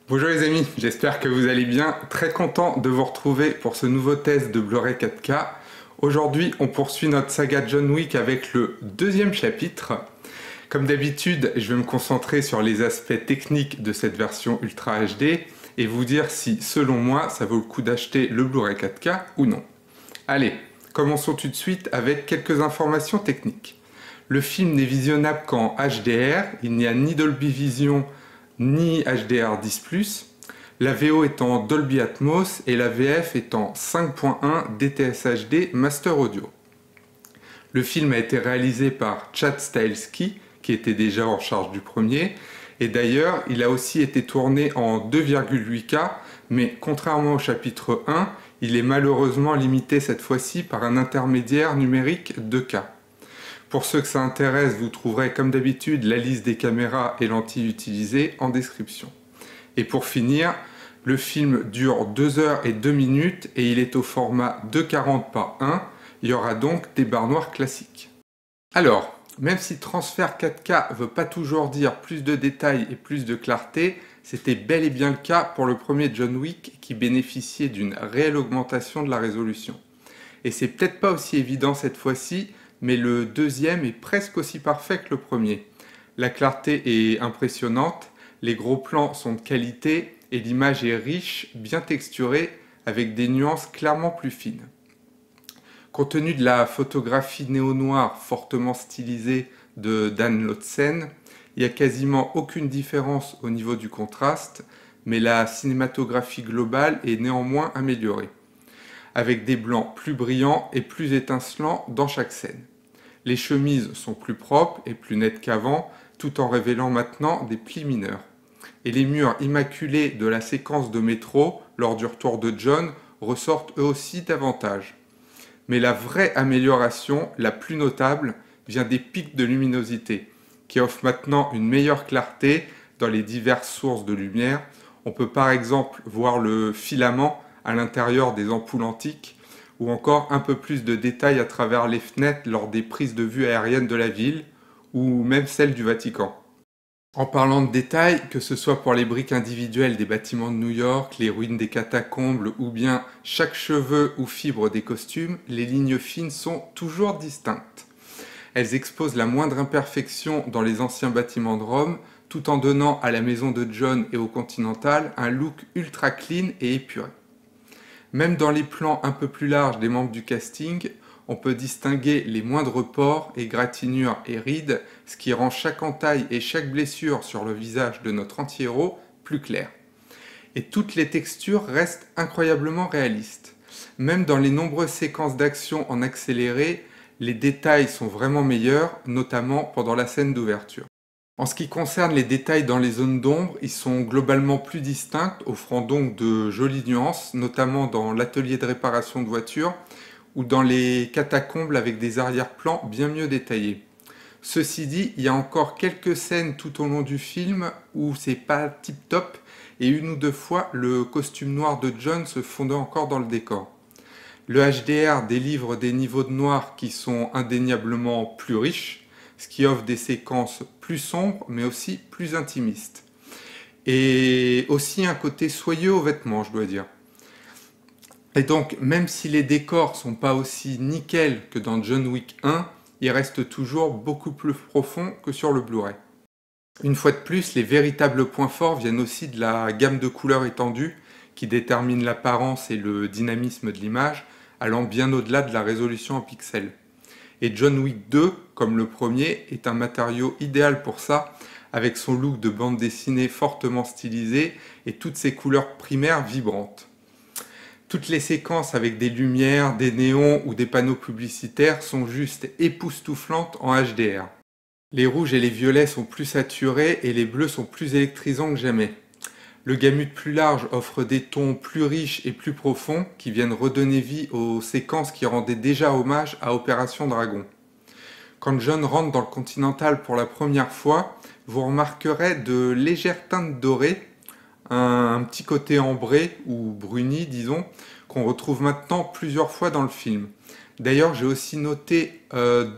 Bonjour les amis, j'espère que vous allez bien. Très content de vous retrouver pour ce nouveau test de Blu-ray 4K. Aujourd'hui, on poursuit notre saga John Wick avec le deuxième chapitre. Comme d'habitude, je vais me concentrer sur les aspects techniques de cette version Ultra HD et vous dire si, selon moi, ça vaut le coup d'acheter le Blu-ray 4K ou non. Allez, commençons tout de suite avec quelques informations techniques. Le film n'est visionnable qu'en HDR, il n'y a ni Dolby Vision ni HDR10+, la VO est en Dolby Atmos et la VF est en 5.1 DTS HD Master Audio. Le film a été réalisé par Chad Stahelski, qui était déjà en charge du premier, et d'ailleurs il a aussi été tourné en 2,8K, mais contrairement au chapitre 1, il est malheureusement limité cette fois-ci par un intermédiaire numérique 2K. Pour ceux que ça intéresse, vous trouverez comme d'habitude la liste des caméras et lentilles utilisées en description. Et pour finir, le film dure 2 heures et 2 minutes et il est au format 2,40 par 1. Il y aura donc des barres noires classiques. Alors, même si transfert 4K ne veut pas toujours dire plus de détails et plus de clarté, c'était bel et bien le cas pour le premier John Wick qui bénéficiait d'une réelle augmentation de la résolution. Et c'est peut-être pas aussi évident cette fois-ci, mais le deuxième est presque aussi parfait que le premier. La clarté est impressionnante, les gros plans sont de qualité et l'image est riche, bien texturée, avec des nuances clairement plus fines. Compte tenu de la photographie néo-noire fortement stylisée de Dan Lautzen, il n'y a quasiment aucune différence au niveau du contraste, mais la cinématographie globale est néanmoins améliorée, avec des blancs plus brillants et plus étincelants dans chaque scène. Les chemises sont plus propres et plus nettes qu'avant, tout en révélant maintenant des plis mineurs. Et les murs immaculés de la séquence de métro, lors du retour de John, ressortent eux aussi davantage. Mais la vraie amélioration, la plus notable, vient des pics de luminosité, qui offrent maintenant une meilleure clarté dans les diverses sources de lumière. On peut par exemple voir le filament à l'intérieur des ampoules antiques, ou encore un peu plus de détails à travers les fenêtres lors des prises de vue aériennes de la ville, ou même celles du Vatican. En parlant de détails, que ce soit pour les briques individuelles des bâtiments de New York, les ruines des catacombes ou bien chaque cheveu ou fibre des costumes, les lignes fines sont toujours distinctes. Elles exposent la moindre imperfection dans les anciens bâtiments de Rome, tout en donnant à la maison de John et au Continental un look ultra clean et épuré. Même dans les plans un peu plus larges des membres du casting, on peut distinguer les moindres pores, égratignures et rides, ce qui rend chaque entaille et chaque blessure sur le visage de notre anti-héros plus clair. Et toutes les textures restent incroyablement réalistes. Même dans les nombreuses séquences d'action en accéléré, les détails sont vraiment meilleurs, notamment pendant la scène d'ouverture. En ce qui concerne les détails dans les zones d'ombre, ils sont globalement plus distincts, offrant donc de jolies nuances, notamment dans l'atelier de réparation de voitures ou dans les catacombes avec des arrière-plans bien mieux détaillés. Ceci dit, il y a encore quelques scènes tout au long du film où c'est pas tip-top et une ou deux fois le costume noir de John se fondait encore dans le décor. Le HDR délivre des niveaux de noir qui sont indéniablement plus riches, ce qui offre des séquences plus sombres mais aussi plus intimistes. Et aussi un côté soyeux aux vêtements, je dois dire. Et donc, même si les décors sont pas aussi nickel que dans John Wick 1, ils restent toujours beaucoup plus profonds que sur le Blu-ray. Une fois de plus, les véritables points forts viennent aussi de la gamme de couleurs étendue qui détermine l'apparence et le dynamisme de l'image, allant bien au-delà de la résolution en pixels. Et John Wick 2, comme le premier, est un matériau idéal pour ça, avec son look de bande dessinée fortement stylisé et toutes ses couleurs primaires vibrantes. Toutes les séquences avec des lumières, des néons ou des panneaux publicitaires sont juste époustouflantes en HDR. Les rouges et les violets sont plus saturés et les bleus sont plus électrisants que jamais. Le gamut plus large offre des tons plus riches et plus profonds qui viennent redonner vie aux séquences qui rendaient déjà hommage à Opération Dragon. Quand John rentre dans le Continental pour la première fois, vous remarquerez de légères teintes dorées, un petit côté ambré ou bruni disons, qu'on retrouve maintenant plusieurs fois dans le film. D'ailleurs j'ai aussi noté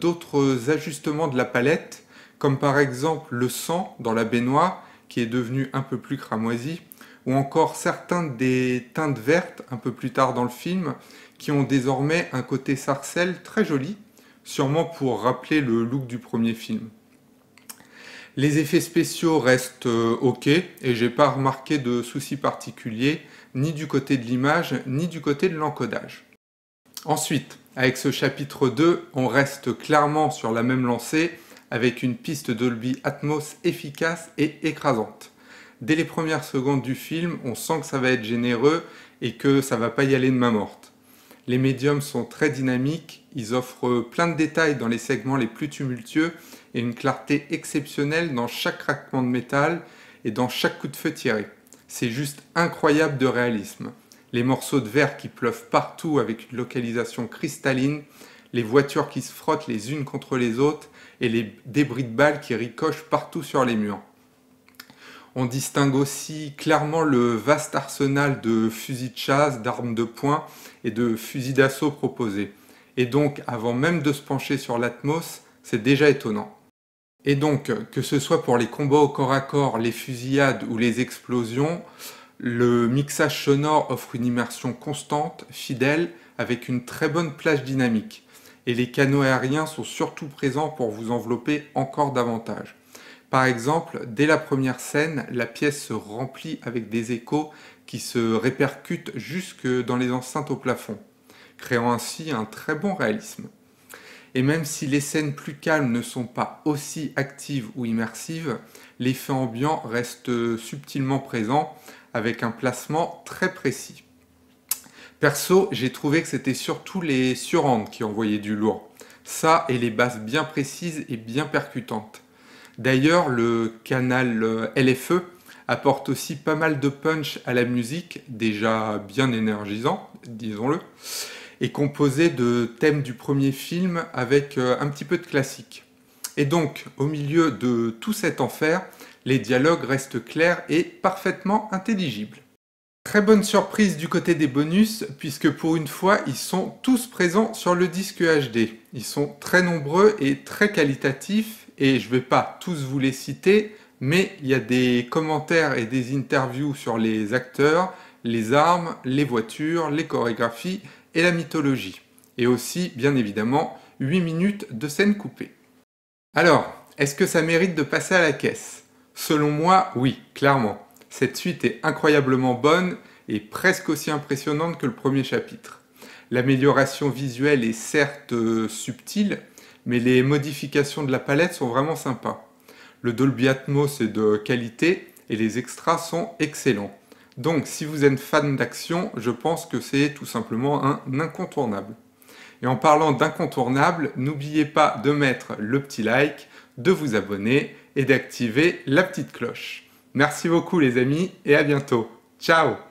d'autres ajustements de la palette, comme par exemple le sang dans la baignoire qui est devenu un peu plus cramoisi, ou encore certains des teintes vertes un peu plus tard dans le film, qui ont désormais un côté sarcelle très joli, sûrement pour rappeler le look du premier film. Les effets spéciaux restent ok, et j'ai pas remarqué de soucis particuliers, ni du côté de l'image, ni du côté de l'encodage. Ensuite, avec ce chapitre 2, on reste clairement sur la même lancée, avec une piste Dolby Atmos efficace et écrasante. Dès les premières secondes du film, on sent que ça va être généreux et que ça va pas y aller de main morte. Les médiums sont très dynamiques, ils offrent plein de détails dans les segments les plus tumultueux et une clarté exceptionnelle dans chaque craquement de métal et dans chaque coup de feu tiré. C'est juste incroyable de réalisme. Les morceaux de verre qui pleuvent partout avec une localisation cristalline, les voitures qui se frottent les unes contre les autres et les débris de balles qui ricochent partout sur les murs. On distingue aussi clairement le vaste arsenal de fusils de chasse, d'armes de poing et de fusils d'assaut proposés. Et donc, avant même de se pencher sur l'Atmos, c'est déjà étonnant. Et donc, que ce soit pour les combats au corps à corps, les fusillades ou les explosions, le mixage sonore offre une immersion constante, fidèle, avec une très bonne plage dynamique. Et les canaux aériens sont surtout présents pour vous envelopper encore davantage. Par exemple, dès la première scène, la pièce se remplit avec des échos qui se répercutent jusque dans les enceintes au plafond, créant ainsi un très bon réalisme. Et même si les scènes plus calmes ne sont pas aussi actives ou immersives, l'effet ambiant reste subtilement présent avec un placement très précis. Perso, j'ai trouvé que c'était surtout les surandes qui envoyaient du lourd. Ça et les basses bien précises et bien percutantes. D'ailleurs, le canal LFE apporte aussi pas mal de punch à la musique, déjà bien énergisant, disons-le, et composé de thèmes du premier film avec un petit peu de classique. Et donc, au milieu de tout cet enfer, les dialogues restent clairs et parfaitement intelligibles. Très bonne surprise du côté des bonus, puisque pour une fois, ils sont tous présents sur le disque HD. Ils sont très nombreux et très qualitatifs, et je ne vais pas tous vous les citer, mais il y a des commentaires et des interviews sur les acteurs, les armes, les voitures, les chorégraphies et la mythologie. Et aussi, bien évidemment, 8 minutes de scènes coupées. Alors, est-ce que ça mérite de passer à la caisse? Selon moi, oui, clairement. Cette suite est incroyablement bonne et presque aussi impressionnante que le premier chapitre. L'amélioration visuelle est certes subtile, mais les modifications de la palette sont vraiment sympas. Le Dolby Atmos est de qualité et les extras sont excellents. Donc si vous êtes fan d'action, je pense que c'est tout simplement un incontournable. Et en parlant d'incontournable, n'oubliez pas de mettre le petit like, de vous abonner et d'activer la petite cloche. Merci beaucoup les amis et à bientôt. Ciao!